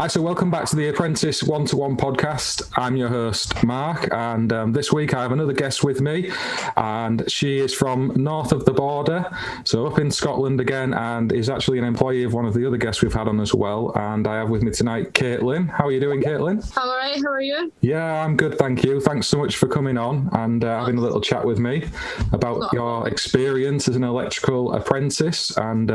Hi, so welcome back to the Apprentice One-to-One podcast. I'm your host, Mark, and this week I have another guest with me, and she is from north of the border, so up in Scotland again, and is actually an employee of one of the other guests we've had on as well. And I have with me tonight Caitlin. How are you doing, Caitlin? I'm all right. How are you? Yeah, I'm good, thank you. Thanks so much for coming on and having a little chat with me about your experience as an electrical apprentice and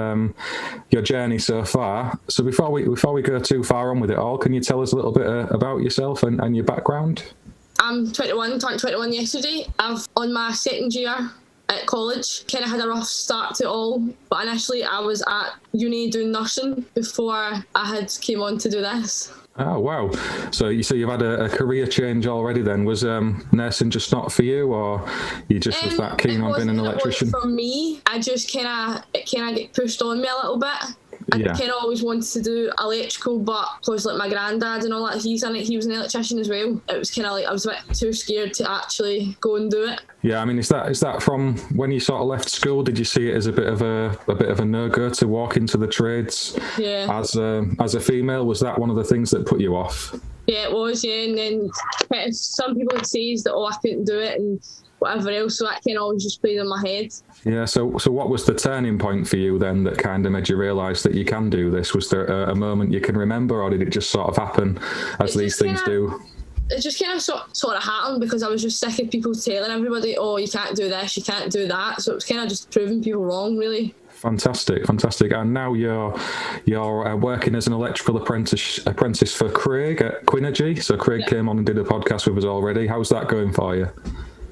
your journey so far. So before we go too far on with it all, can you tell us a little bit about yourself and your background? I'm 21, turned 21 yesterday. I've on my second year at college. Kind of had a rough start to it all, but initially I was at uni doing nursing before I had came on to do this. Oh, wow. So you've had a career change already then. Was nursing just not for you, or you just was that keen on being an electrician? For me, I just kind of get pushed on me a little bit. I kind of always wanted to do electrical, but because like my granddad and all that, he was an electrician as well. It was kind of like I was a bit too scared to actually go and do it. Yeah, I mean, is that from when you sort of left school? Did you see it as a bit of a no-go to walk into the trades? Yeah. As a female, was that one of the things that put you off? Yeah, it was. Yeah, and then some people would say that I couldn't do it and whatever else, so that kind of always just played in my head. Yeah, so what was the turning point for you then that kind of made you realise that you can do this? Was there a moment you can remember, or did it just sort of happen as these things do? It just kind of sort of happened because I was just sick of people telling everybody, oh, you can't do this, you can't do that. So it was kind of just proving people wrong, really. Fantastic. And now you're working as an electrical apprentice for Craig at Quinnergy. So Craig came on and did a podcast with us already. How's that going for you?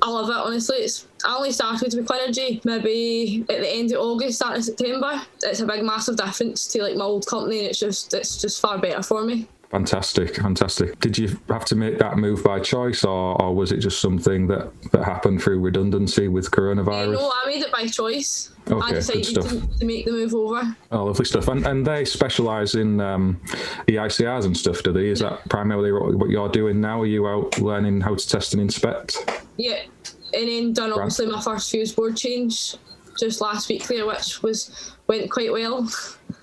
I love it, honestly. I only started with Quinnergy maybe at the end of August, start of September. It's a big, massive difference to like my old company, and it's just far better for me. Fantastic. Did you have to make that move by choice, or was it just something that happened through redundancy with coronavirus? No, I made it by choice. Okay, I decided to make the move over. Oh, lovely stuff. And they specialise in EICRs and stuff, do they? Is that primarily what you're doing now? Are you out learning how to test and inspect? Yeah, and then done obviously my first fuse board change just last week there, which went quite well.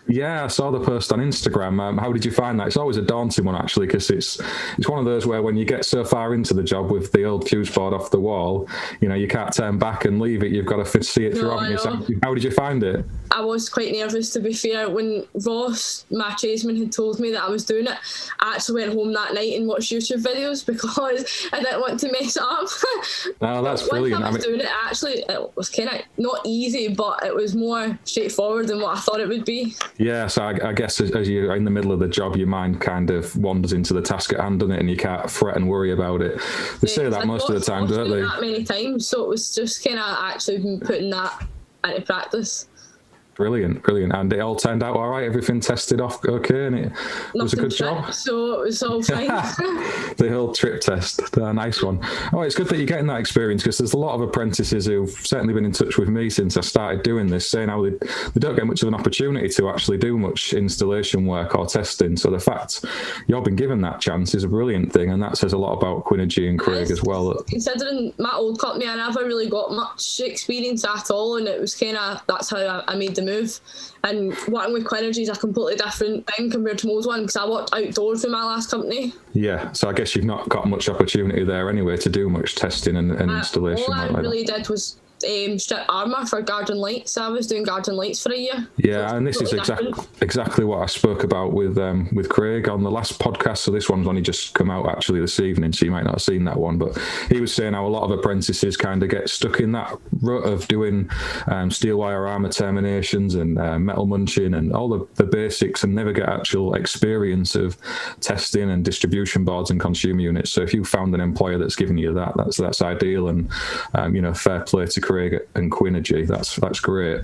Yeah, I saw the post on Instagram. How did you find that? It's always a daunting one, actually, because it's one of those where when you get so far into the job with the old fuse board off the wall, you can't turn back and leave it. You've got to see it through. How did you find it? I was quite nervous, to be fair. When Ross, my tradesman, had told me that I was doing it, I actually went home that night and watched YouTube videos because I didn't want to mess it up. No, that's brilliant. Once I was doing it, it was kind of not easy, but it was more straightforward than what I thought it would be. Yeah, so I guess as you're in the middle of the job, your mind kind of wanders into the task at hand, doesn't it? And you can't fret and worry about it. They say that most of the time, don't they? That many times, so it was just kind of actually been putting that into practice. Brilliant. And it all turned out all right? Everything tested off okay, and it was a good job? So it was all fine. The whole trip test. Nice one. Oh, it's good that you're getting that experience, because there's a lot of apprentices who've certainly been in touch with me since I started doing this, saying how they don't get much of an opportunity to actually do much installation work or testing. So the fact you've been given that chance is a brilliant thing, and that says a lot about Quinnergy and Craig as well. Considering my old company, I never really got much experience at all, and it was kind of, that's how I made the move. And working with Quinnergy is a completely different thing compared to most one, because I worked outdoors with my last company. Yeah, so I guess you've not got much opportunity there anyway to do much testing and installation. All I really did was strip armour for garden lights. So I was doing garden lights for a year. Yeah, so and this is exactly what I spoke about with Craig on the last podcast. So this one's only just come out actually this evening, so you might not have seen that one. But he was saying how a lot of apprentices kind of get stuck in that rut of doing steel wire armour terminations and metal munching and all the basics, and never get actual experience of testing and distribution boards and consumer units. So if you found an employer that's giving you that's ideal, and fair play to Craig and Quinnergy. That's great.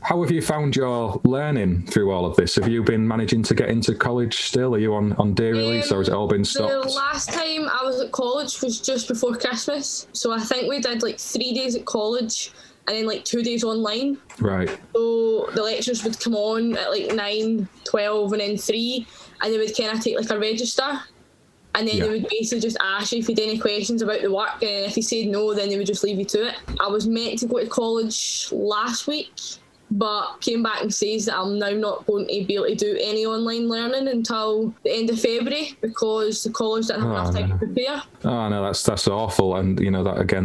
How have you found your learning through all of this? Have you been managing to get into college still? Are you on day release, or has it all been stopped? The last time I was at college was just before Christmas. So I think we did like 3 days at college and then like 2 days online. Right. So the lectures would come on at like 9, 12 and then 3, and they would kind of take like a register. And then they would basically just ask you if you had any questions about the work, and if you said no, then they would just leave you to it. I was meant to go to college last week, but came back and says that I'm now not going to be able to do any online learning until the end of February because the college didn't have enough time to prepare. Oh no, that's awful, and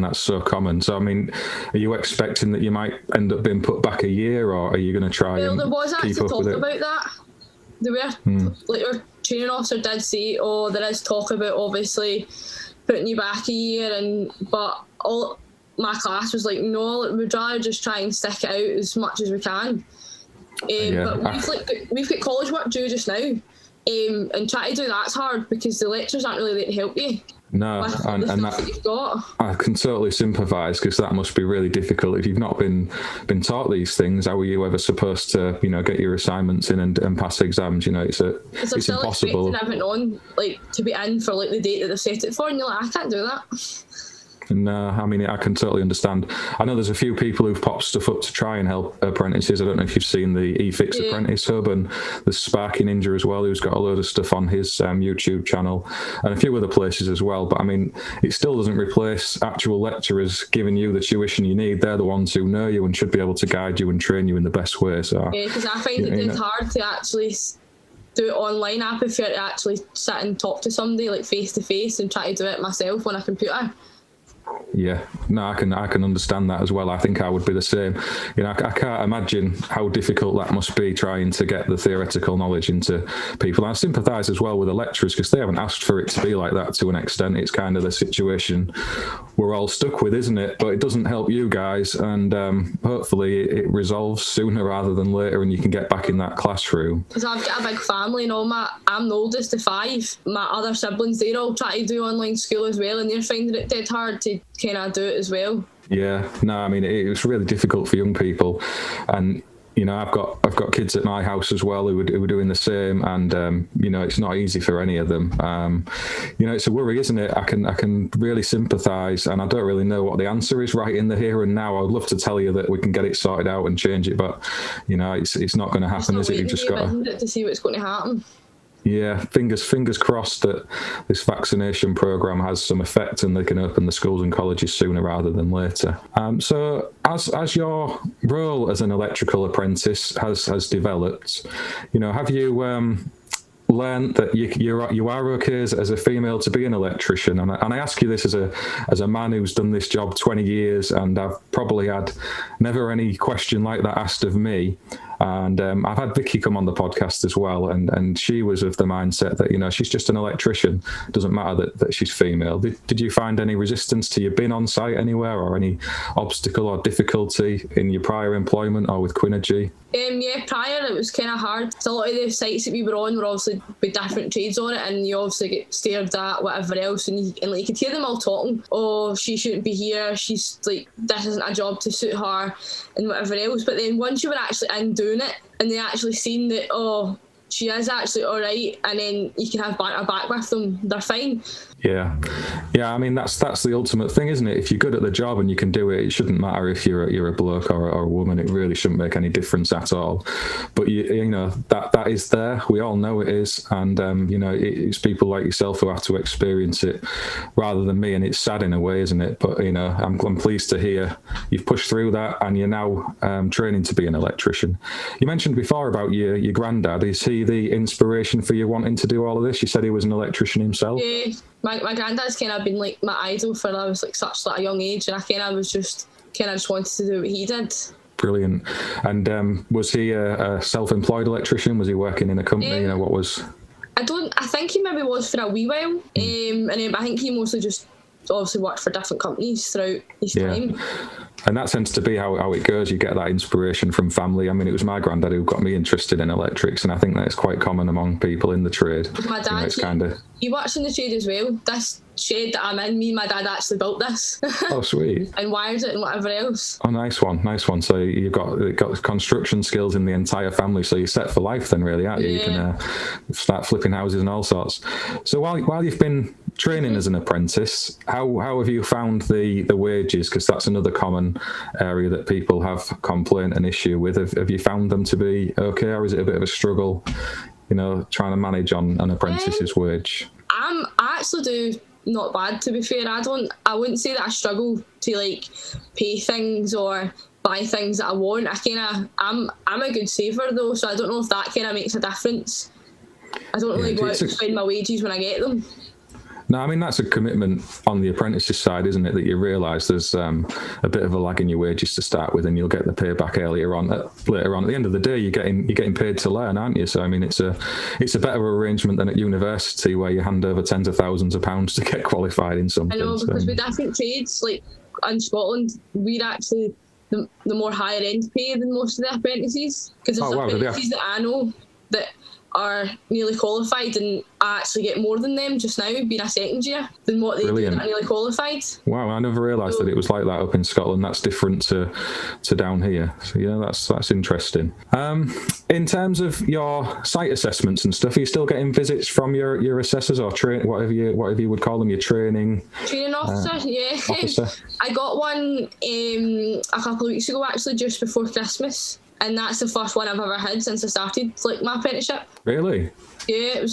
that's so common. So I mean, are you expecting that you might end up being put back a year, or are you going to try? Well, there was actually talk about that. There were like our training officer did say, there is talk about obviously putting you back a year, but all my class was like, no, we'd rather just try and stick it out as much as we can. But we've got college work due just now, and try to do that's hard because the lecturers aren't really there to help you. No, and that you've got. I can totally sympathise because that must be really difficult if you've not been taught these things. How are you ever supposed to, get your assignments in and pass exams? It's impossible. Expecting everything on to be in for the date that they've set it for, and you're like, I can't do that. No, I mean, I can totally understand. I know there's a few people who've popped stuff up to try and help apprentices. I don't know if you've seen the eFix Apprentice Hub, and there's Sparky Ninja as well, who's got a load of stuff on his YouTube channel, and a few other places as well. But I mean, it still doesn't replace actual lecturers giving you the tuition you need. They're the ones who know you and should be able to guide you and train you in the best way. So yeah, because I find it's hard to actually do it online. I prefer to actually sit and talk to somebody face to face and try to do it myself on a computer. Yeah, no, I can understand that as well. I think I would be the same. I can't imagine how difficult that must be trying to get the theoretical knowledge into people. And I sympathise as well with the lecturers because they haven't asked for it to be like that to an extent. It's kind of the situation we're all stuck with, isn't it? But it doesn't help you guys, and hopefully it resolves sooner rather than later and you can get back in that classroom. Because I've got a big family and I'm the oldest of 5. My other siblings, they're all trying to do online school as well, and they're finding it dead hard to kind of do it as well. Yeah, no, I mean, it was really difficult for young people, and I've got kids at my house as well who were doing the same, and it's not easy for any of them. It's a worry, isn't it? I can really sympathise, and I don't really know what the answer is right in the here and now. I would love to tell you that we can get it sorted out and change it, but it's not going to happen, is it? You've just got to see what's going to happen. Yeah, fingers crossed that this vaccination programme has some effect and they can open the schools and colleges sooner rather than later. So as your role as an electrical apprentice has developed, have you learned that you are okay as a female to be an electrician? And I ask you this as a man who's done this job 20 years, and I've probably had never any question like that asked of me. And I've had Vicky come on the podcast as well, and she was of the mindset that, she's just an electrician. It doesn't matter that she's female. Did you find any resistance to you being on site anywhere, or any obstacle or difficulty in your prior employment or with Quinnergy? Yeah, prior it was kind of hard. So a lot of the sites that we were on were obviously with different trades on it, and you obviously get stared at, whatever else, and you could hear them all talking, oh, she shouldn't be here, she's this isn't a job to suit her, and whatever else. But then once you were actually in doing it, and they actually seen that, oh, she is actually all right, and then you can have banter back with them, they're fine. Yeah, I mean, that's the ultimate thing, isn't it? If you're good at the job and you can do it, it shouldn't matter if you're a bloke or a woman. It really shouldn't make any difference at all. But that is there. We all know it is, and it's people like yourself who have to experience it rather than me. And it's sad in a way, isn't it? But I'm pleased to hear you've pushed through that, and you're now training to be an electrician. You mentioned before about your granddad. Is he the inspiration for you wanting to do all of this? You said he was an electrician himself. Yeah. My granddad's kind of been my idol for I was such a young age, and I kind of just wanted to do what he did. Brilliant. And was he a self-employed electrician? Was he working in a company? What was? I think he maybe was for a wee while, and I think he mostly just obviously worked for different companies throughout his time. And that tends to be how it goes. You get that inspiration from family. I mean, it was my granddad who got me interested in electrics, and I think that's quite common among people in the trade. My dad, he works in the trade as well. This shed that I'm in, me and my dad actually built this. Oh, sweet. And wired it and whatever else. Oh, nice one. So you've got construction skills in the entire family, so you're set for life then, really, aren't you? Yeah. You can start flipping houses and all sorts. So while you've been training as an apprentice, how have you found the wages? Because that's another common area that people have complaint and issue with. Have you found them to be okay, or is it a bit of a struggle, trying to manage on an apprentice's wage? I actually do not bad, to be fair. I wouldn't say that I struggle to pay things or buy things that I want. I'm a good saver though, so I don't know if that kind of makes a difference. I don't really go out and spend my wages when I get them. No, I mean, that's a commitment on the apprentices side, isn't it? That you realise there's a bit of a lag in your wages to start with, and you'll get the payback later on. At the end of the day, you're getting paid to learn, aren't you? So I mean, it's a better arrangement than at university where you hand over tens of thousands of pounds to get qualified in something. I know, because with different trades, like in Scotland, we're actually the more higher end pay than most of the apprentices, because there's apprentices that I know that are nearly qualified, and I actually get more than them just now, being a second year, than what they do that are nearly qualified. Wow, I never realised that it was like that up in Scotland. That's different to down here. So yeah, that's interesting. In terms of your site assessments and stuff, are you still getting visits from your assessors or whatever you would call them, your training officer? Yeah. Officer. I got one a couple of weeks ago, actually, just before Christmas. And that's the first one I've ever had since I started my apprenticeship. Really? Yeah,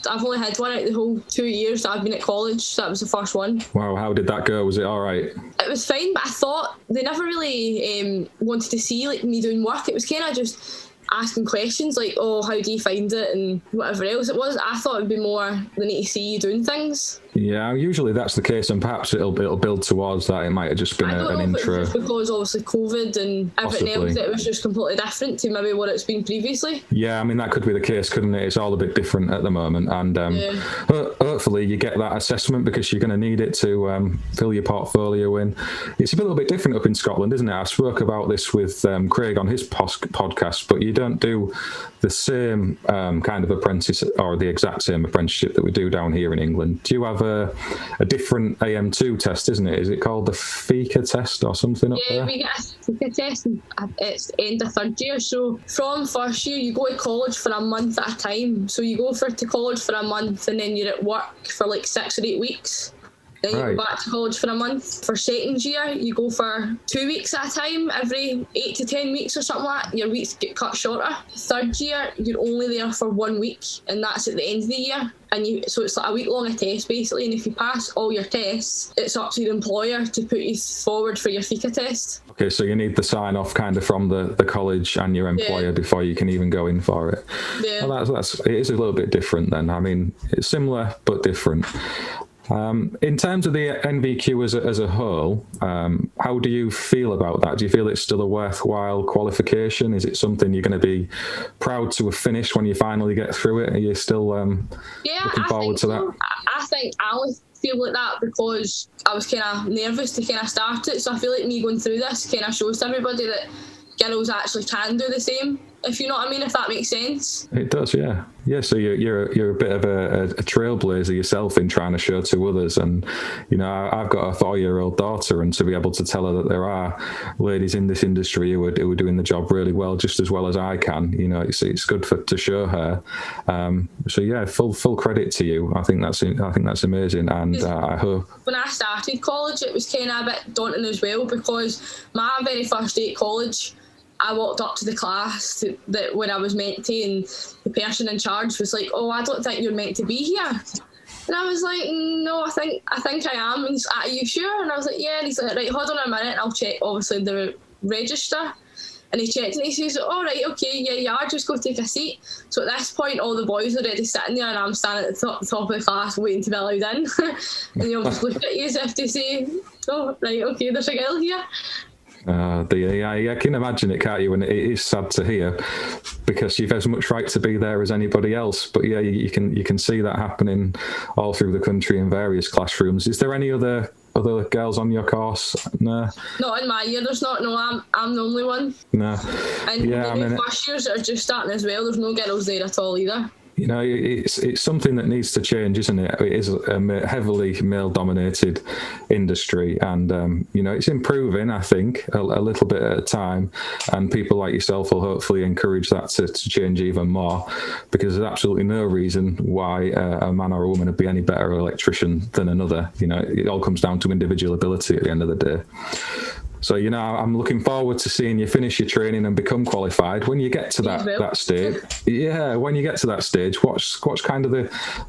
I've only had one out the whole 2 years that I've been at college, so that was the first one. Wow, how did that go? Was it all right? It was fine, but I thought they never really wanted to see me doing work. It was kind of just asking questions like, oh, how do you find it, and whatever else it was. I thought it would be more they need to see you doing things. Yeah, usually that's the case, and perhaps it'll build towards that. It might have just been an intro. Just because obviously COVID and everything else, it was just completely different to maybe what it's been previously. Yeah, I mean, that could be the case, couldn't it? It's all a bit different at the moment, and hopefully you get that assessment, because you're going to need it to fill your portfolio in. It's a little bit different up in Scotland, isn't it? I spoke about this with Craig on his podcast, but you don't do the same kind of apprentice, or the exact same apprenticeship that we do down here in England. Do you have a different AM2 test, isn't it? Is it called the FICA test or something up there? Yeah, we get a FICA test, and it's end of third year. So from first year, you go to college for a month at a time. So you go to college for a month, and then you're at work for like 6 or 8 weeks. Then you go back to college for a month. For second year, you go for 2 weeks at a time, every 8 to 10 weeks or something like that. Your weeks get cut shorter. Third year, you're only there for 1 week, and that's at the end of the year. So it's like a week-long test, basically, and if you pass all your tests, it's up to the employer to put you forward for your FICA test. Okay, so you need the sign-off kind of from the college and your employer before you can even go in for it. Yeah. Well, it is a little bit different then. I mean, it's similar but different. In terms of the NVQ as a whole, how do you feel about that? Do you feel it's still a worthwhile qualification? Is it something you're going to be proud to have finished when you finally get through it? Are you still looking forward to that? I think I only feel like that because I was kind of nervous to kind of start it. So I feel like me going through this kind of shows to everybody that girls actually can do the same, if you know what I mean, if that makes sense. It does, yeah. Yeah, so you're a bit of a trailblazer yourself in trying to show to others. And, you know, I've got a 4-year-old daughter, and to be able to tell her that there are ladies in this industry who are doing the job really well, just as well as I can, you know, it's good to show her. So yeah, full credit to you. I think that's amazing, and I hope. When I started college, it was kind of a bit daunting as well, because my very first day at college, I walked up to the class that when I was meant to, and the person in charge was like, "Oh, I don't think you're meant to be here." And I was like, "No, I think I am." And he's like, "Are you sure?" And I was like, "Yeah." And he's like, "Right, hold on a minute, I'll check obviously the register." And he checked, and he says, "All right, okay, yeah, you are, just go take a seat." So at this point, all the boys are already sitting there, and I'm standing at the top of the class waiting to be allowed in. And they'll just look at you as if to say, "Oh, right, okay, there's a girl here." I can imagine it, can't you? And it is sad to hear, because you've as much right to be there as anybody else. But yeah, you can see that happening all through the country in various classrooms. Is there any other girls on your course? No. Not in my year. There's not. No, I'm the only one. No. And the first years are just starting as well. There's no girls there at all either. You know, it's something that needs to change, isn't it? It is a heavily male-dominated industry, and you know, it's improving, I think, a little bit at a time. And people like yourself will hopefully encourage that to change even more, because there's absolutely no reason why a man or a woman would be any better electrician than another. You know, it all comes down to individual ability at the end of the day. So, you know, I'm looking forward to seeing you finish your training and become qualified. When you get to that stage, when you get to that stage, what's kind of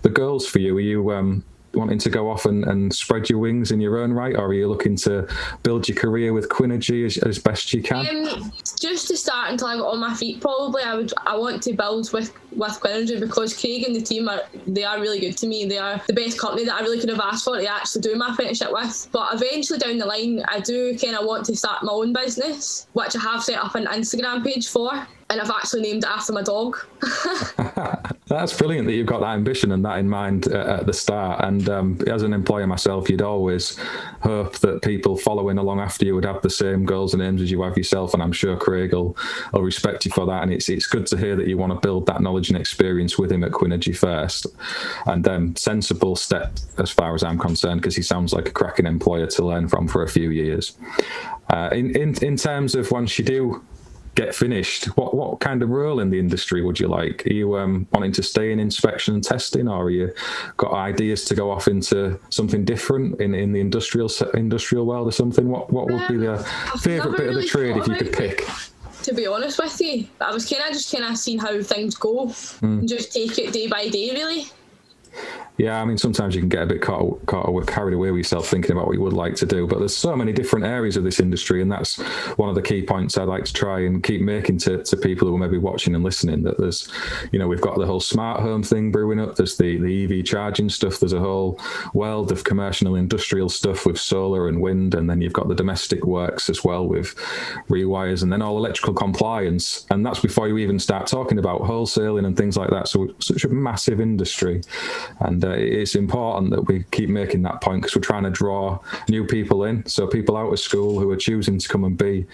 the goals for you? Are wanting to go off and spread your wings in your own right, or are you looking to build your career with Quinnergy as best you can? Just to start until I got on my feet, probably I want to build with Quinnergy, because Craig and the team they are really good to me. They are the best company that I really could have asked for to actually do my apprenticeship with. But eventually down the line, I do kind of want to start my own business, which I have set up an Instagram page for, and I've actually named it after my dog. That's brilliant that you've got that ambition and that in mind at the start. And as an employer myself, you'd always hope that people following along after you would have the same goals and aims as you have yourself. And I'm sure Craig will respect you for that. And it's good to hear that you want to build that knowledge and experience with him at Quinnergy first. And sensible step as far as I'm concerned, because he sounds like a cracking employer to learn from for a few years. In terms of once you do get finished, what kind of role in the industry would you like? Are you wanting to stay in inspection and testing, or are you got ideas to go off into something different in the industrial world or something? What would be the favourite bit of the trade if you could pick? To be honest with you, I was kind of seeing how things go and just take it day by day, really. Yeah, I mean, sometimes you can get a bit carried away with yourself thinking about what you would like to do, but there's so many different areas of this industry, and that's one of the key points I'd like to try and keep making to people who are maybe watching and listening, that there's, we've got the whole smart home thing brewing up, there's the EV charging stuff, there's a whole world of commercial and industrial stuff with solar and wind, and then you've got the domestic works as well with rewires, and then all electrical compliance, and that's before you even start talking about wholesaling and things like that. So such a massive industry, and it's important that we keep making that point, because we're trying to draw new people in. So people out of school who are choosing to come and be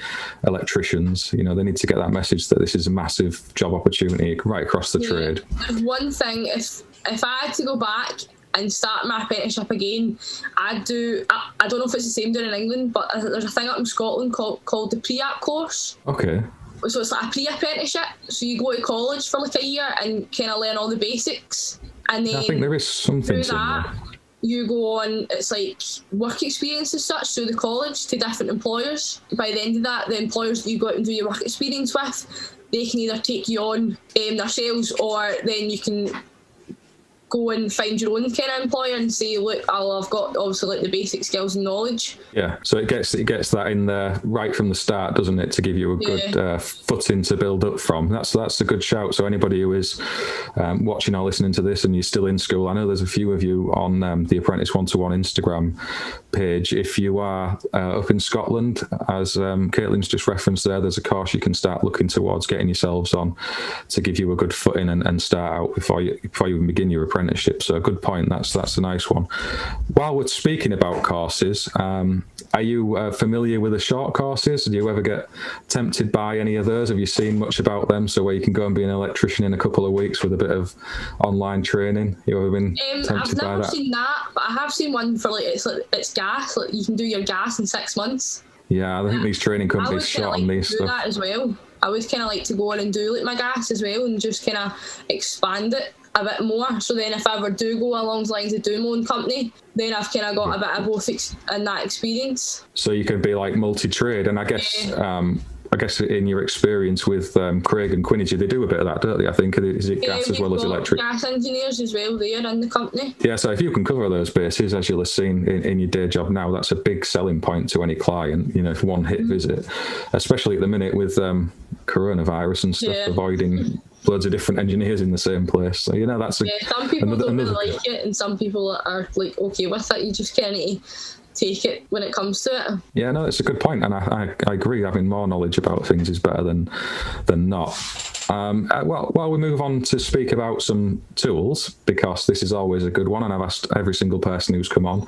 electricians, they need to get that message that this is a massive job opportunity right across the trade. One thing, if I had to go back and start my apprenticeship again, I don't know if it's the same down in England, but there's a thing up in Scotland called the pre-app course. Okay. So it's like a pre-apprenticeship. So you go to college for like a year and kind of learn all the basics. And then I think there is something through that, you go on, it's like work experience as such through the college to different employers. By the end of that, the employers that you go out and do your work experience with, they can either take you on themselves, or then you can go and find your own kind of employer and say, look, I've got obviously like the basic skills and knowledge. Yeah, so it gets that in there right from the start, doesn't it, to give you a good footing to build up from. That's a good shout. So anybody who is watching or listening to this and you're still in school, I know there's a few of you on the Apprentice 1-to-1 Instagram page. If you are up in Scotland, as Caitlin's just referenced there's a course you can start looking towards getting yourselves on to give you a good footing and start out before you even begin your apprenticeship. So a good point. That's a nice one. While we're speaking about courses, are you familiar with the short courses? Do you ever get tempted by any of those? Have you seen much about them? So where you can go and be an electrician in a couple of weeks with a bit of online training. You ever been tempted by that? I've never seen that, but I have seen one for it's gas. Like you can do your gas in 6 months. Yeah, I think these training companies short on these stuff. That as well. I would kind of like to go on and do like my gas as well and just kind of expand it a bit more. So then if I ever do go along the lines of doing my own company, then I've kind of got a bit of both in that experience. So you can be like multi-trade, and I guess in your experience with Craig and Quinnergy, they do a bit of that, don't they? I think is it gas as well as electric? Gas engineers as well there in the company. Yeah, so if you can cover those bases, as you'll have seen in your day job now, that's a big selling point to any client. If one hit visit, especially at the minute with coronavirus and stuff, avoiding loads of different engineers in the same place. So that's some people don't really like it, and some people are like okay with it. You just kind of need to take it when it comes to it. Yeah, no, it's a good point, and I agree. Having more knowledge about things is better than not. While we move on to speak about some tools, because this is always a good one, and I've asked every single person who's come on,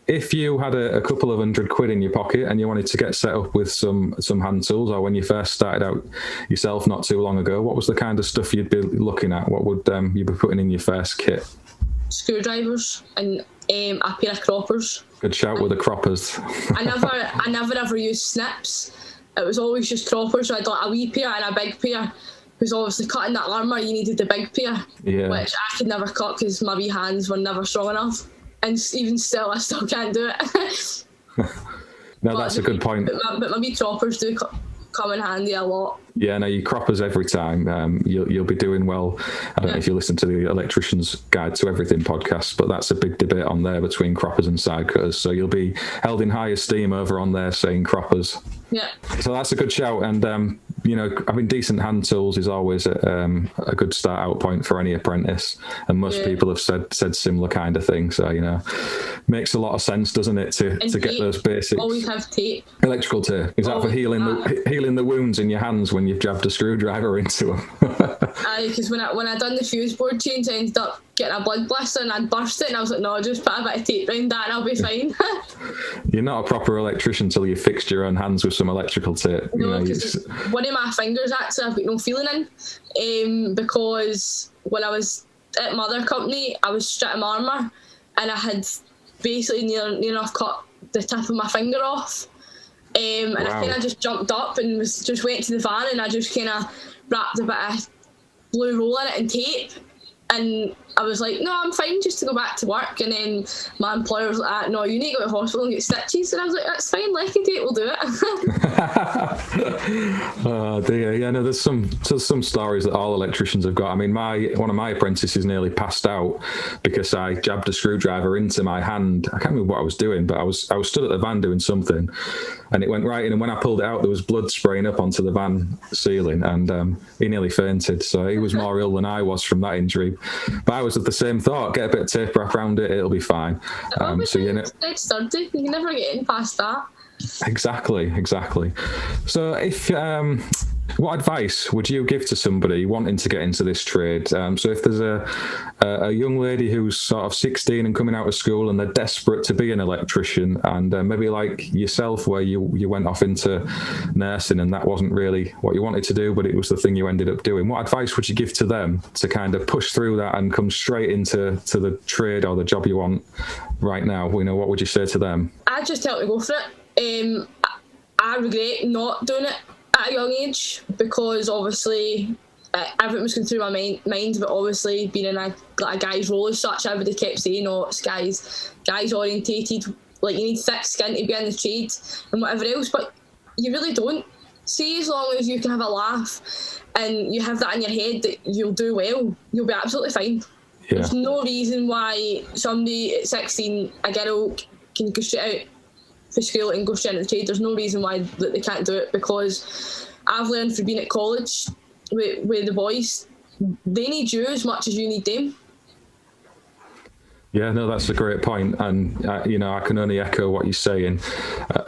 if you had a couple of £100 in your pocket and you wanted to get set up with some hand tools, or when you first started out yourself not too long ago, what was the kind of stuff you'd be looking at? What would you be putting in your first kit? Screwdrivers and a pair of croppers. Good shout with the croppers. I never ever used snips. It was always just croppers. So I got a wee pair and a big pair. Because obviously cutting that armour, you needed the big pair, which I could never cut because my wee hands were never strong enough. And even still, I still can't do it. No, that's a good point. But my wee croppers do come in handy a lot. Yeah, no, you croppers every time. You'll be doing well. I don't know if you listen to the Electricians Guide to Everything podcast, but that's a big debate on there between croppers and side cutters. So you'll be held in high esteem over on there saying croppers. Yeah. So that's a good shout. And, having decent hand tools is always a good start out point for any apprentice. And most people have said similar kind of thing. So, makes a lot of sense, doesn't it, to get those basics. Always have tape. Electrical tape. Is that for healing the wounds in your hands when you've jabbed a screwdriver into them? Aye, because when I done the fuse board change, I ended up getting a blood blister and I'd burst it, and I was like, no, just put a bit of tape around that and I'll be fine. You're not a proper electrician until you fixed your own hands with some electrical tape. No, because one of my fingers actually I've got no feeling in, because when I was at my other company, I was stripping armour and I had basically near enough cut the tip of my finger off. And I kind of just jumped up and just went to the van, and I just kind of wrapped a bit of blue roll in it and tape, and I was like, no, I'm fine just to go back to work. And then my employer was like, no, you need to go to the hospital and get stitches. And I was like, that's fine, Lecky tape will do it. Oh dear. Yeah, no, there's some stories that all electricians have got. I mean, one of my apprentices nearly passed out because I jabbed a screwdriver into my hand. I can't remember what I was doing, but I was stood at the van doing something, and it went right in, and when I pulled it out, there was blood spraying up onto the van ceiling, and he nearly fainted. So he was more ill than I was from that injury. But I was of the same thought: get a bit of tape wrap around it, it'll be fine. It's sturdy. You can never get in past that. Exactly. So if what advice would you give to somebody wanting to get into this trade? So if there's a young lady who's sort of 16 and coming out of school and they're desperate to be an electrician, and maybe like yourself where you went off into nursing and that wasn't really what you wanted to do, but it was the thing you ended up doing, what advice would you give to them to kind of push through that and come straight into the trade or the job you want right now? What would you say to them? I'd just tell them to go for it. I regret not doing it at a young age, because obviously everything was going through my mind, but obviously being in a guy's role as such, everybody kept saying, oh, it's guys orientated, like you need thick skin to be in the trade and whatever else, but you really don't. See, as long as you can have a laugh and you have that in your head that you'll do well, you'll be absolutely fine. Yeah. There's no reason why somebody at 16, a girl, can go straight out for school and go straight into the trade. There's no reason why that they can't do it, because I've learned from being at college with the boys, they need you as much as you need them. Yeah, no, that's a great point, and I can only echo what you're saying.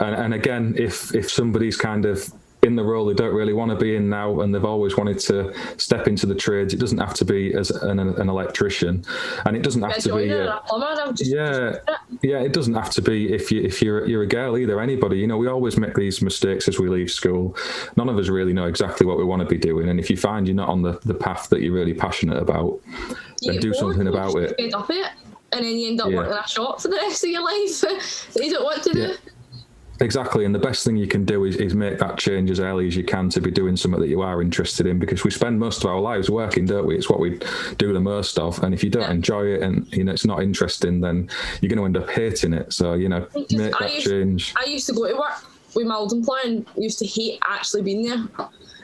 And again, if somebody's kind of in the role they don't really want to be in now, and they've always wanted to step into the trades, it doesn't have to be as an electrician, and it doesn't have to be it doesn't have to be if you're a girl either, anybody. We always make these mistakes as we leave school. None of us really know exactly what we want to be doing, and if you find you're not on the path that you're really passionate about, then do something about it. End up it, and then you end up working in a shop for the rest of your life that you don't want to do. Exactly, and the best thing you can do is make that change as early as you can to be doing something that you are interested in, because we spend most of our lives working, don't we? It's what we do the most of, and if you don't enjoy it and it's not interesting, then you're going to end up hating it. So make that change. I used to go to work with my old employer and used to hate actually being there,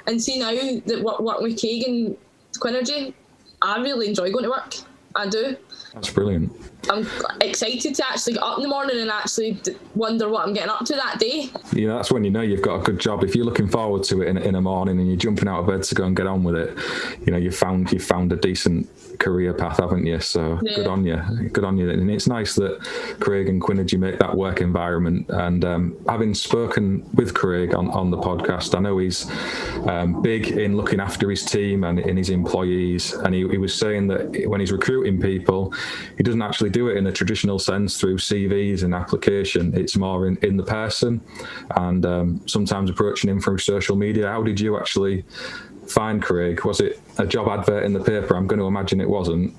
and see now that working with Craig and Quinnergy, I really enjoy going to work. I do. That's brilliant. I'm excited to actually get up in the morning and actually wonder what I'm getting up to that day. Yeah, that's when you've got a good job. If you're looking forward to it in a morning and you're jumping out of bed to go and get on with it, you've found a decent career path, haven't you? So good on you. And it's nice that Craig and Quinnergy make that work environment. And having spoken with Craig on the podcast, I know he's big in looking after his team and in his employees. And he was saying that when he's recruiting people, he doesn't actually do it in a traditional sense through CVs and application. It's more in the person, and sometimes approaching him through social media. How did you actually find Craig? Was it a job advert in the paper? I'm going to imagine it wasn't.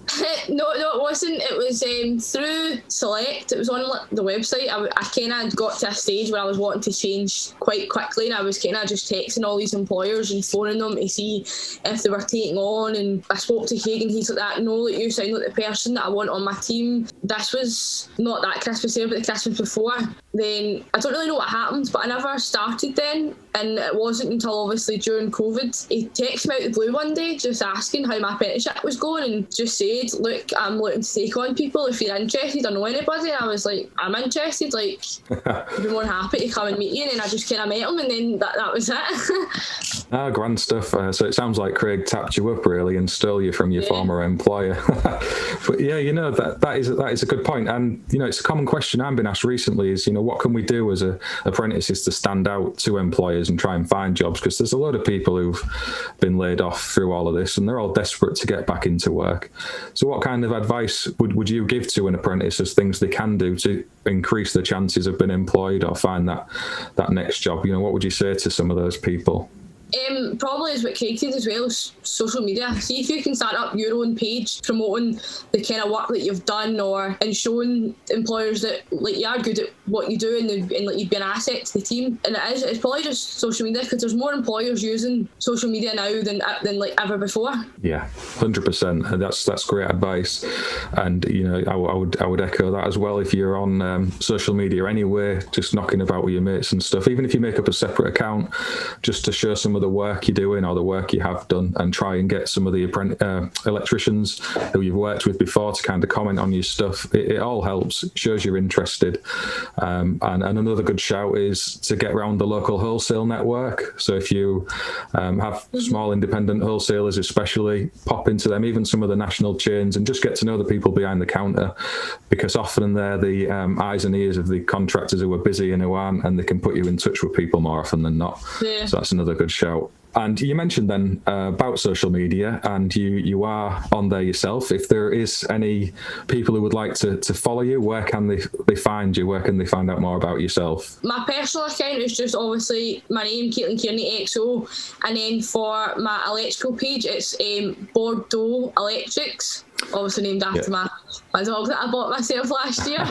No, it wasn't. It was through Select. It was on the website. I kind of got to a stage where I was wanting to change quite quickly, and I was kind of just texting all these employers and phoning them to see if they were taking on. And I spoke to Craig, and he's like, "That no, like, you sound like the person that I want on my team." This was not that Christmas year, but the Christmas before. Then I don't really know what happened, but I never started then, and it wasn't until obviously during COVID he texted me out the blue one day just asking how my apprenticeship was going, and just said, "Look, I'm looking to take on people if you're interested or know anybody." And I was like, "I'm interested, like I'd be more than happy to come and meet you." And then I just kind of met him, and then that was it. Grand stuff. So it sounds like Craig tapped you up really and stole you from your former employer. But yeah, that is a good point. And it's a common question I've been asked recently is, what can we do as apprentices to stand out to employers and try and find jobs? Because there's a load of people who've been laid off through all of this, and they're all desperate to get back into work. So what kind of advice would you give to an apprentice as things they can do to increase their chances of being employed or find that next job? What would you say to some of those people? Probably is what Craig did as well, social media. See if you can start up your own page promoting the kind of work that you've done, and showing employers that like you are good at what you do, and like you'd be an asset to the team. And it's probably just social media, because there's more employers using social media now than like ever before. Yeah, 100%. That's great advice. And I would echo that as well. If you're on social media anyway, just knocking about with your mates and stuff, even if you make up a separate account just to show some of the work you're doing or the work you have done, and try and get some of the electricians who you've worked with before to kind of comment on your stuff. It all helps. It shows you're interested. And another good shout is to get around the local wholesale network. So if you have small independent wholesalers especially, pop into them, even some of the national chains, and just get to know the people behind the counter, because often they're the eyes and ears of the contractors who are busy and who aren't, and they can put you in touch with people more often than not. Yeah. So that's another good shout. And you mentioned then about social media, and you are on there yourself. If there is any people who would like to follow you, where can they find you? Where can they find out more about yourself? My personal account is just obviously my name, Caitlin Kearney XO, and then for my electrical page, it's Bordeaux Electrics. Obviously named after my dog that I bought myself last year.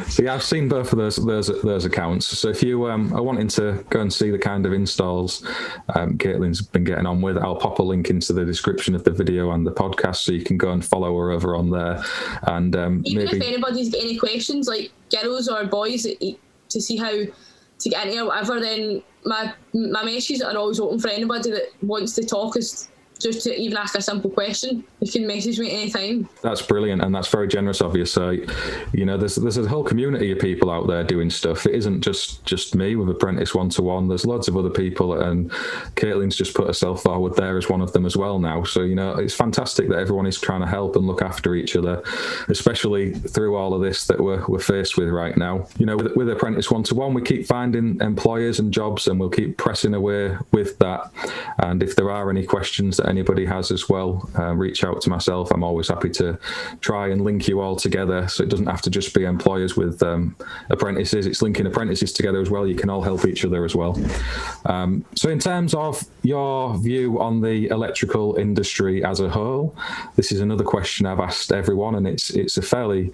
So yeah, I've seen both of those accounts. So if you are wanting to go and see the kind of installs Caitlin's been getting on with, I'll pop a link into the description of the video and the podcast, so you can go and follow her over on there. And even if anybody's got any questions, like girls or boys, to see how to get into it or whatever, then my messages are always open for anybody that wants to talk. Just to even ask a simple question, you can message me anytime. That's brilliant, and that's very generous of you. So, there's a whole community of people out there doing stuff. It isn't just me with Apprentice 1-to-1. There's loads of other people, and Caitlin's just put herself forward there as one of them as well now. So, it's fantastic that everyone is trying to help and look after each other, especially through all of this that we're faced with right now. With Apprentice 1-to-1, we keep finding employers and jobs, and we'll keep pressing away with that. And if there are any questions that anybody has as well, reach out to myself. I'm always happy to try and link you all together, so it doesn't have to just be employers with apprentices. It's linking apprentices together as well. You can all help each other as well. So in terms of your view on the electrical industry as a whole, this is another question I've asked everyone, and it's a fairly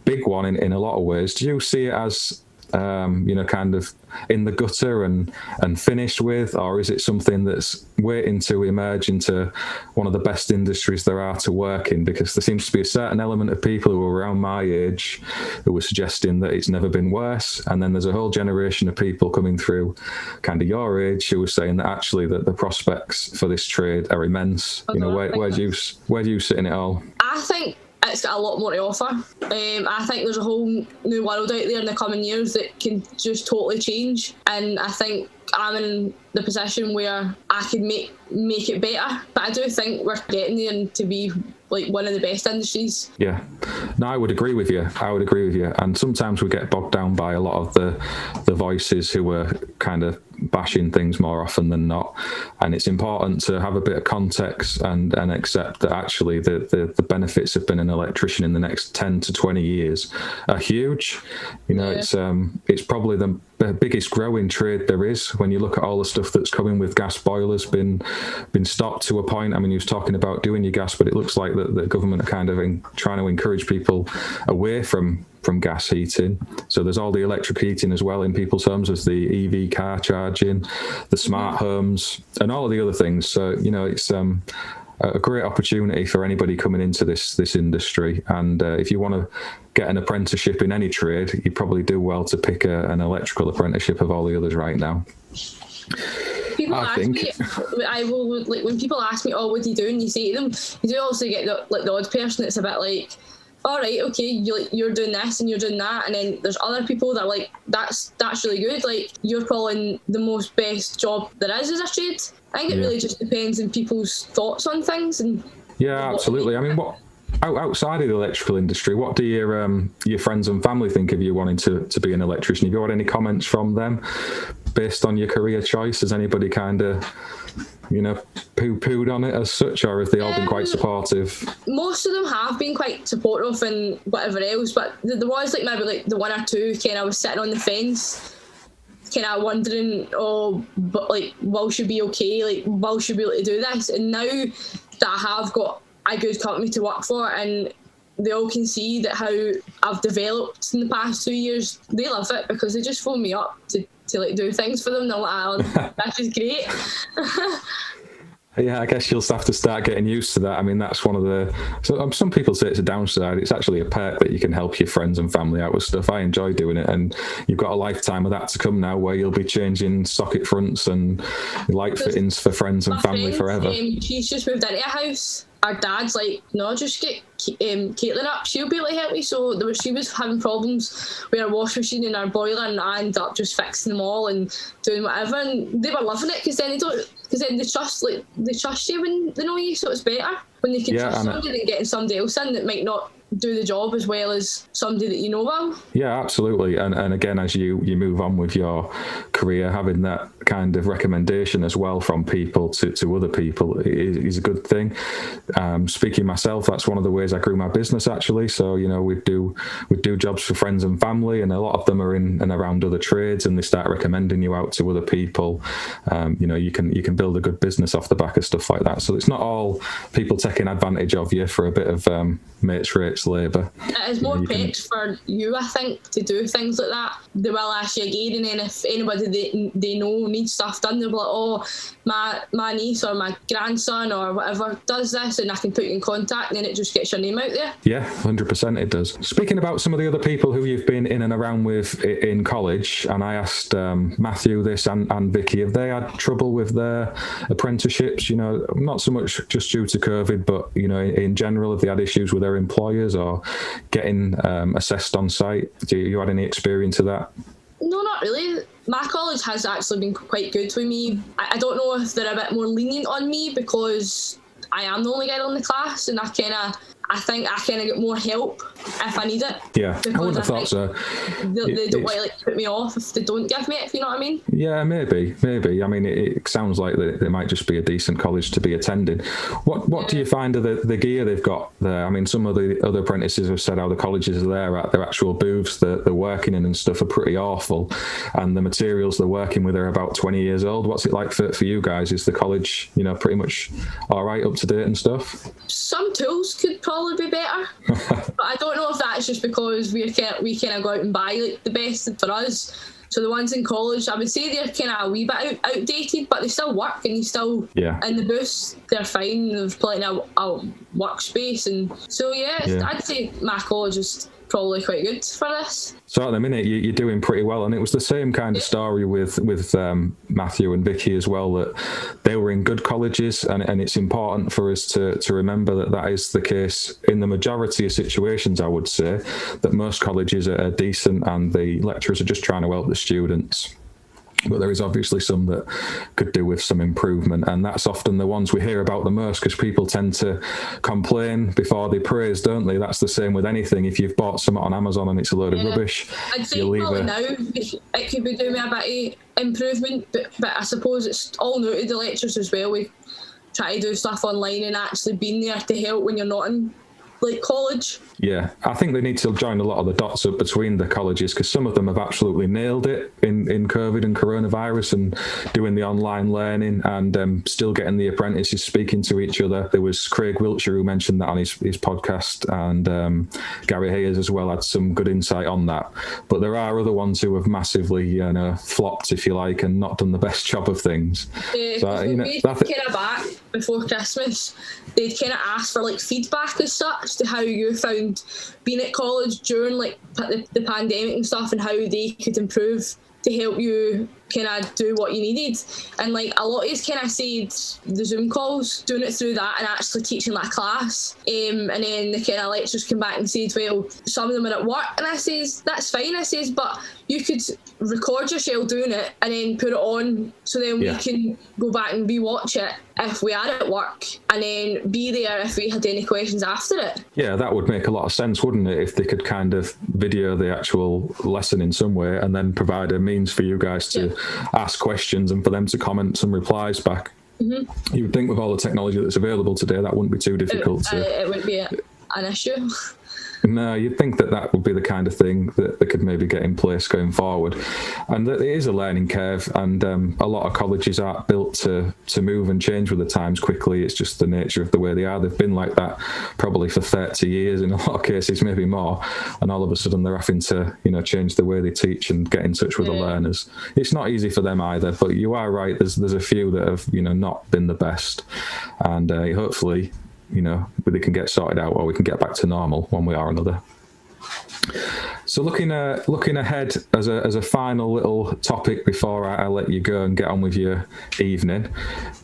big one in a lot of ways. Do you see it as kind of in the gutter and finished with, or is it something that's waiting to emerge into one of the best industries there are to work in? Because there seems to be a certain element of people who are around my age who are suggesting that it's never been worse, and then there's a whole generation of people coming through kind of your age who are saying that actually that the prospects for this trade are immense. Where do you sit in it all? I think it's got a lot more to offer. I think there's a whole new world out there in the coming years that can just totally change, and I think I'm in the position where I could make it better. But I do think we're getting there to be like one of the best industries. Yeah, no, I would agree with you. And sometimes we get bogged down by a lot of the voices who are kind of bashing things more often than not. And it's important to have a bit of context and accept that actually the benefits of being an electrician in the next 10 to 20 years are huge. It's probably the biggest growing trade there is when you look at all the stuff that's coming with gas boilers been stopped to a point. I mean, he was talking about doing your gas, but it looks like the government are kind of trying to encourage people away from gas heating. So there's all the electric heating as well in people's homes. There's the EV car charging, the smart homes, and all of the other things. So, it's a great opportunity for anybody coming into this industry. And if you want to get an apprenticeship in any trade, you probably do well to pick an electrical apprenticeship of all the others right now. When people ask me, "Oh, what do you do?" and you say to them, you do also get the odd person that's a bit like, all right, okay, you're doing this and you're doing that, and then there's other people that are like, that's really good, like you're probably the most best job there is as a trade. I think it really just depends on people's thoughts on things. And absolutely. I mean, what outside of the electrical industry, what do your friends and family think of you wanting to be an electrician? Have you got any comments from them based on your career choice? Has anybody kind of poo-pooed on it as such, or have they all been quite supportive? Most of them have been quite supportive and whatever else, but there was maybe the one or two kind of was sitting on the fence, kind of wondering, but will she be okay? Like, will she be able to do this? And now that I have got a good company to work for, and they all can see that how I've developed in the past 2 years, they love it because they just phone me up to do things for them. They're like, that is great. Yeah, I guess you'll have to start getting used to that. I mean, that's one of some people say it's a downside. It's actually a perk that you can help your friends and family out with stuff. I enjoy doing it, and you've got a lifetime of that to come now where you'll be changing socket fronts and light fittings for friends and family forever. She's just moved into a house. Our dad's like, no, just get Caitlin up. She'll be able to help me. So she was having problems with our wash machine and our boiler, and I ended up just fixing them all and doing whatever. And they were loving it because then they trust you when they know you. So it's better when they can trust somebody than getting somebody else in that might not do the job as well as somebody that you know well. Yeah, absolutely. And again, as you move on with your career, having that kind of recommendation as well from people to other people is a good thing. Speaking myself, that's one of the ways I grew my business actually. So, we'd do jobs for friends and family, and a lot of them are in and around other trades, and they start recommending you out to other people. You can build a good business off the back of stuff like that. So it's not all people taking advantage of you for a bit of mates rates labour. It is more pecs for you, I think, to do things like that. They will ask you again, and then if anybody they know needs stuff done, they'll be like, oh, my niece or my grandson or whatever does this, and I can put you in contact, and then it just gets your name out there. Yeah, 100% it does. Speaking about some of the other people who you've been in and around with in college, and I asked Matthew this and Vicky, have they had trouble with their apprenticeships? Not so much just due to COVID, but in general, have they had issues with their employers or getting assessed on site? Do you had any experience of that? No, not really. My college has actually been quite good with me. I don't know if they're a bit more lenient on me because I am the only girl in the class, and I think I kind of get more help if I need it. Yeah, I wouldn't have thought so. They don't want to put me off if they don't give me it, if you know what I mean. Yeah, maybe. I mean, it sounds like they might just be a decent college to be attending. What do you find of the gear they've got there? I mean, some of the other apprentices have said how the colleges are there at their actual booths that they're working in and stuff are pretty awful, and the materials they're working with are about 20 years old. What's it like for you guys? Is the college, pretty much all right, up to date and stuff? Some tools could probably be better, but I don't know if that's just because we kind of go out and buy the best for us. So the ones in college, I would say they're kind of a wee bit outdated, but they still work, and you still in the booths they're fine. They've plenty of workspace, and so I'd say my college is probably quite good for this. So at the minute you're doing pretty well, and it was the same kind of story with Matthew and Vicky as well, that they were in good colleges, and it's important for us to remember that is the case in the majority of situations. I would say that most colleges are decent and the lecturers are just trying to help the students. But there is obviously some that could do with some improvement, and that's often the ones we hear about the most, because people tend to complain before they praise, don't they? That's the same with anything. If you've bought something on Amazon and it's a load of rubbish, I'd say probably now it could be doing a bit of improvement, but I suppose it's all new to the lectures as well. We try to do stuff online and actually being there to help when you're not in like college. Yeah, I think they need to join a lot of the dots up between the colleges, because some of them have absolutely nailed it in COVID and coronavirus and doing the online learning, and still getting the apprentices speaking to each other. There was Craig Wiltshire who mentioned that on his podcast, and Gary Hayes as well had some good insight on that. But there are other ones who have massively flopped, if you like, and not done the best job of things. So, kind of back before Christmas, they'd kind of ask for like feedback as such to how you found being at college during like the pandemic and stuff, and how they could improve to help you kind of do what you needed. And like a lot of us kind of said the Zoom calls, doing it through that and actually teaching that class, and then the kind of lecturers came back and said, well, some of them are at work, and I says that's fine, I says, but you could record yourself doing it and then put it on, so then we can go back and re-watch it if we are at work, and then be there if we had any questions after it. Yeah, that would make a lot of sense, wouldn't it, if they could kind of video the actual lesson in some way and then provide a means for you guys to ask questions and for them to comment some replies back. Mm-hmm. You would think with all the technology that's available today, that wouldn't be too difficult. It wouldn't be an issue. No, you'd think that would be the kind of thing that they could maybe get in place going forward. And it is a learning curve, and a lot of colleges aren't built to move and change with the times quickly. It's just the nature of the way they are. They've been like that probably for 30 years in a lot of cases, maybe more, and all of a sudden they're having to change the way they teach and get in touch with the learners. It's not easy for them either, but you are right, there's a few that have not been the best, and hopefully they can get sorted out, or we can get back to normal one way or another. So looking ahead as a final little topic before I let you go and get on with your evening,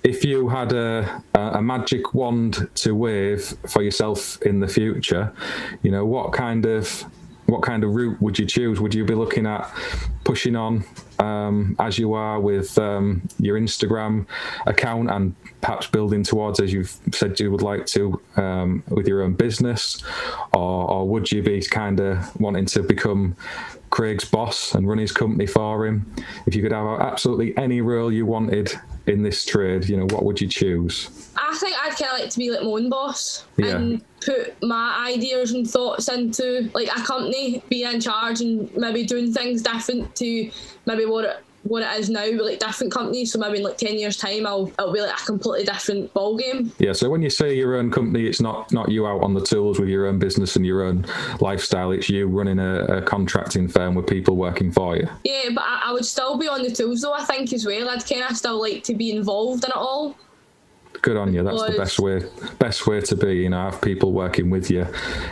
if you had a magic wand to wave for yourself in the future, what kind of route would you choose? Would you be looking at pushing on as you are with your Instagram account, and perhaps building towards, as you've said you would like to, with your own business, or would you be kind of wanting to become Craig's boss and run his company for him? If you could have absolutely any role you wanted in this trade, what would you choose? I think I'd kind of like to be like my own boss and put my ideas and thoughts into like a company, being in charge and maybe doing things different to maybe what it is now with like different companies. So maybe in like 10 years time it'll be like a completely different ball game. Yeah, so when you say your own company, it's not you out on the tools with your own business and your own lifestyle, it's you running a contracting firm with people working for you. Yeah, but I would still be on the tools though, I think, as well. I'd kind of still like to be involved in it all. Good on you. That's the best way to be. Have people working with you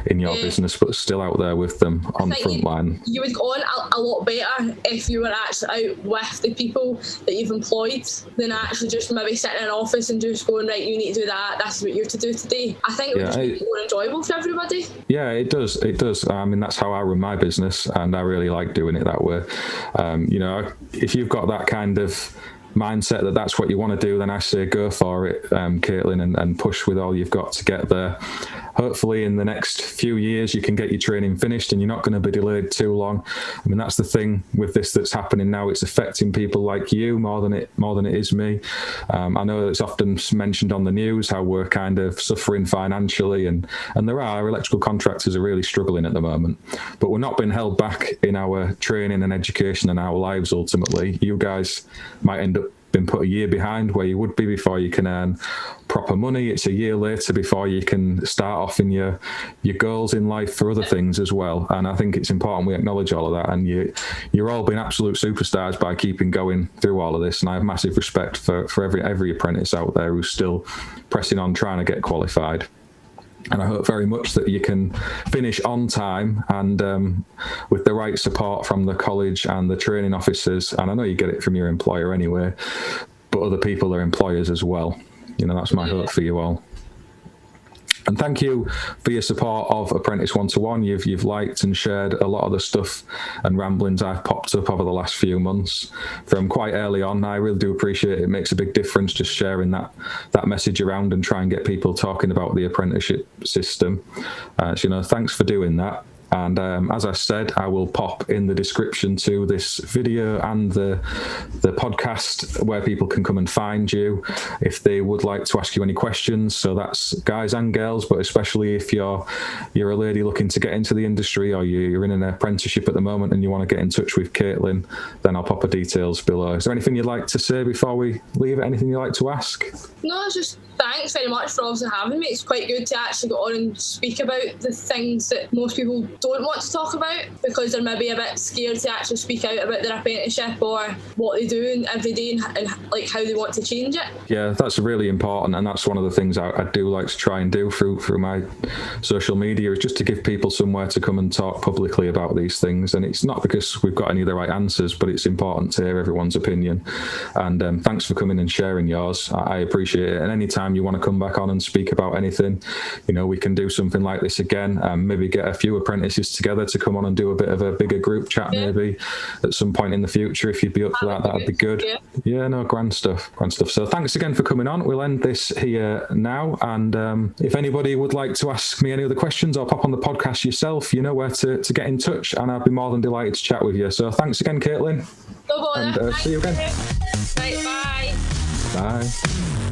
in your business, but still out there with them on the front line. You would go on a lot better if you were actually out with the people that you've employed than actually just maybe sitting in an office and just going, right, you need to do that. That's what you're to do today. I think it would just be more enjoyable for everybody. Yeah, it does. It does. I mean, that's how I run my business, and I really like doing it that way. If you've got that kind of mindset that's what you want to do, then I say go for it, Caitlin, and push with all you've got to get there. Hopefully in the next few years you can get your training finished and you're not going to be delayed too long. I mean, that's the thing with this that's happening now. It's affecting people like you more than it is me. I know it's often mentioned on the news how we're kind of suffering financially, and there are electrical contractors are really struggling at the moment, but we're not being held back in our training and education and our lives. Ultimately, you guys might end up been put a year behind where you would be before you can earn proper money. It's a year later before you can start off in your goals in life for other things as well. And I think it's important we acknowledge all of that. And you're all being absolute superstars by keeping going through all of this. And I have massive respect for every apprentice out there who's still pressing on trying to get qualified. And I hope very much that you can finish on time and with the right support from the college and the training officers. And I know you get it from your employer anyway, but other people are employers as well. That's my hope for you all. And thank you for your support of Apprentice 1-to-1. You've liked and shared a lot of the stuff and ramblings I've popped up over the last few months from quite early on. I really do appreciate it. It makes a big difference just sharing that message around and try and get people talking about the apprenticeship system. So, thanks for doing that. And as I said, I will pop in the description to this video and the podcast where people can come and find you if they would like to ask you any questions. So that's guys and girls, but especially if you're a lady looking to get into the industry, or you're in an apprenticeship at the moment and you want to get in touch with Caitlin, then I'll pop her details below. Is there anything you'd like to say before we leave it? Anything you'd like to ask? No, it's just thanks very much for obviously having me. It's quite good to actually go on and speak about the things that most people don't want to talk about because they're maybe a bit scared to actually speak out about their apprenticeship or what they do every day and like how they want to change it. Yeah, that's really important, and that's one of the things I do like to try and do through my social media, is just to give people somewhere to come and talk publicly about these things. And it's not because we've got any of the right answers, but it's important to hear everyone's opinion. And thanks for coming and sharing yours. I appreciate it. And anytime you want to come back on and speak about anything, we can do something like this again. Maybe get a few apprentices together to come on and do a bit of a bigger group chat maybe at some point in the future. If you'd be up for that'd be good. Yeah, no, grand stuff. So thanks again for coming on. We'll end this here now, and if anybody would like to ask me any other questions or pop on the podcast yourself, you know where to get in touch, and I'd be more than delighted to chat with you. So thanks again, Caitlin. No bother. And see you again. Right, bye. Bye.